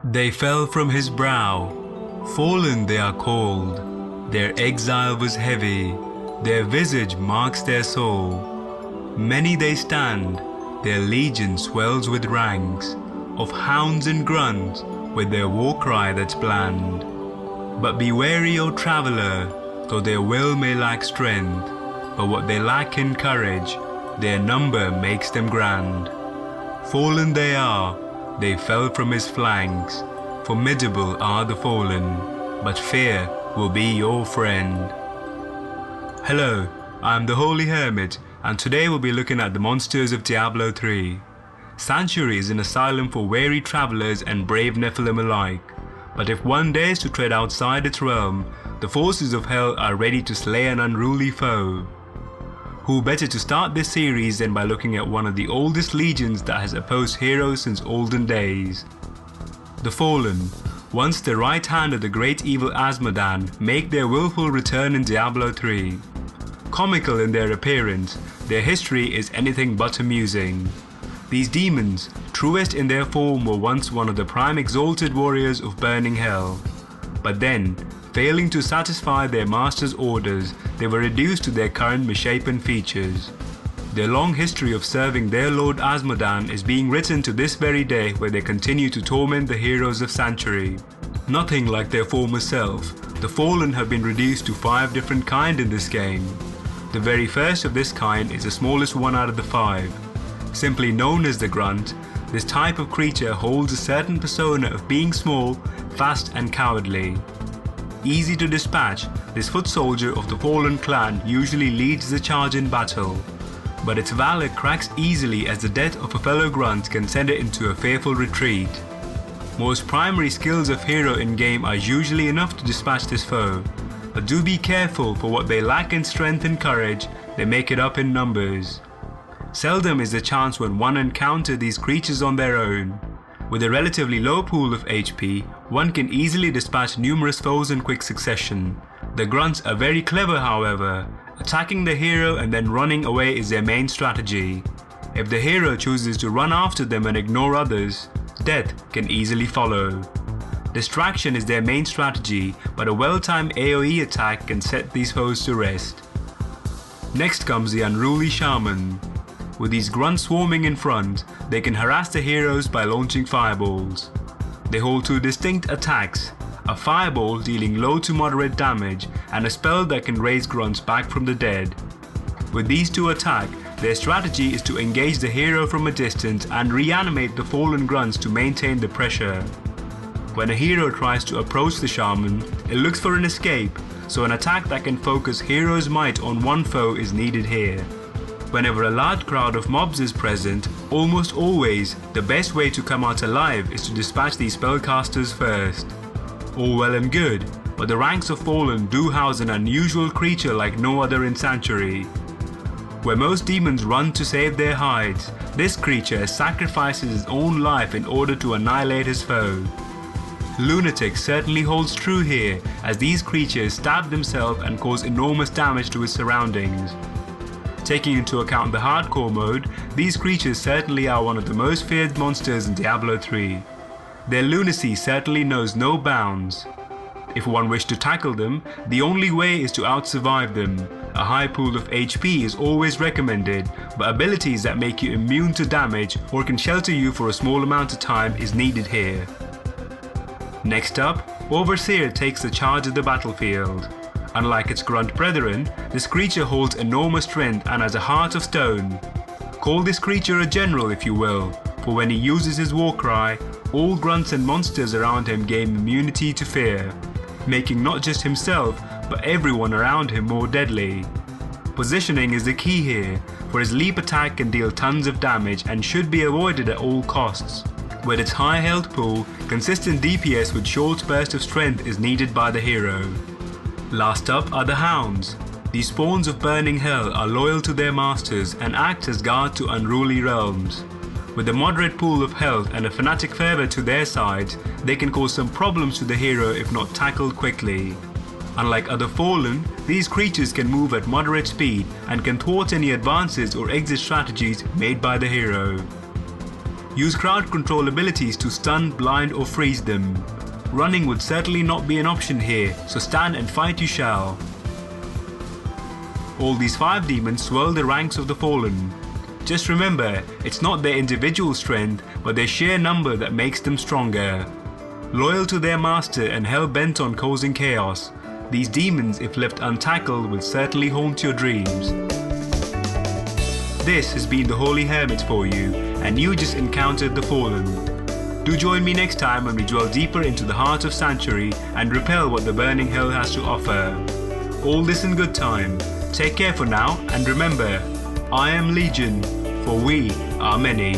They fell from his brow, fallen they are called. Their exile was heavy, their visage marks their soul. Many they stand, their legion swells with ranks of hounds and grunts with their war cry that's bland. But be wary, O traveller, though their will may lack strength, but what they lack in courage, their number makes them grand. Fallen they are, they fell from his flanks, formidable are the fallen, but fear will be your friend. Hello, I am the Holy Hermit, and today we'll be looking at the monsters of Diablo 3. Sanctuary is an asylum for weary travelers and brave Nephilim alike, but if one dares to tread outside its realm, the forces of hell are ready to slay an unruly foe. Who better to start this series than by looking at one of the oldest legions that has opposed heroes since olden days. The Fallen, once the right hand of the great evil Azmodan, make their willful return in Diablo 3. Comical in their appearance, their history is anything but amusing. These demons, truest in their form, were once one of the prime exalted warriors of burning hell. But then, failing to satisfy their master's orders, they were reduced to their current misshapen features. Their long history of serving their lord Azmodan is being written to this very day, where they continue to torment the heroes of Sanctuary. Nothing like their former self, the Fallen have been reduced to 5 different kind in this game. The very first of this kind is the smallest one out of the 5. Simply known as the Grunt, this type of creature holds a certain persona of being small, fast and cowardly. Easy to dispatch, this foot soldier of the Fallen clan usually leads the charge in battle, but its valor cracks easily as the death of a fellow Grunt can send it into a fearful retreat. Most primary skills of hero in game are usually enough to dispatch this foe, but do be careful, for what they lack in strength and courage, they make it up in numbers. Seldom is the chance when one encounters these creatures on their own. With a relatively low pool of HP, one can easily dispatch numerous foes in quick succession. The Grunts are very clever, however. Attacking the hero and then running away is their main strategy. If the hero chooses to run after them and ignore others, death can easily follow. Distraction is their main strategy, but a well-timed AoE attack can set these foes to rest. Next comes the unruly Shaman. With these grunts swarming in front, they can harass the heroes by launching fireballs. They hold 2 distinct attacks, a fireball dealing low to moderate damage and a spell that can raise grunts back from the dead. With these 2 attacks, their strategy is to engage the hero from a distance and reanimate the fallen grunts to maintain the pressure. When a hero tries to approach the Shaman, it looks for an escape, so an attack that can focus hero's might on one foe is needed here. Whenever a large crowd of mobs is present, almost always, the best way to come out alive is to dispatch these spellcasters first. All well and good, but the ranks of Fallen do house an unusual creature like no other in Sanctuary. Where most demons run to save their hides, this creature sacrifices his own life in order to annihilate his foe. Lunatic certainly holds true here, as these creatures stab themselves and cause enormous damage to his surroundings. Taking into account the hardcore mode, these creatures certainly are one of the most feared monsters in Diablo 3. Their lunacy certainly knows no bounds. If one wishes to tackle them, the only way is to outsurvive them. A high pool of HP is always recommended, but abilities that make you immune to damage or can shelter you for a small amount of time is needed here. Next up, Overseer takes the charge of the battlefield. Unlike its grunt brethren, this creature holds enormous strength and has a heart of stone. Call this creature a general if you will, for when he uses his war cry, all grunts and monsters around him gain immunity to fear, making not just himself, but everyone around him more deadly. Positioning is the key here, for his leap attack can deal tons of damage and should be avoided at all costs. With its high health pool, consistent DPS with short burst of strength is needed by the hero. Last up are the Hounds. These spawns of burning hell are loyal to their masters and act as guard to unruly realms. With a moderate pool of health and a fanatic fervor to their sides, they can cause some problems to the hero if not tackled quickly. Unlike other Fallen, these creatures can move at moderate speed and can thwart any advances or exit strategies made by the hero. Use crowd control abilities to stun, blind or freeze them. Running would certainly not be an option here, so stand and fight you shall. All these 5 demons swirl the ranks of the Fallen. Just remember, it's not their individual strength, but their sheer number that makes them stronger. Loyal to their master and hell-bent on causing chaos, these demons, if left untackled, will certainly haunt your dreams. This has been the Holy Hermit for you, and you just encountered the Fallen. Do join me next time when we dwell deeper into the heart of Sanctuary and repel what the burning hell has to offer. All this in good time. Take care for now, and remember, I am Legion, for we are many.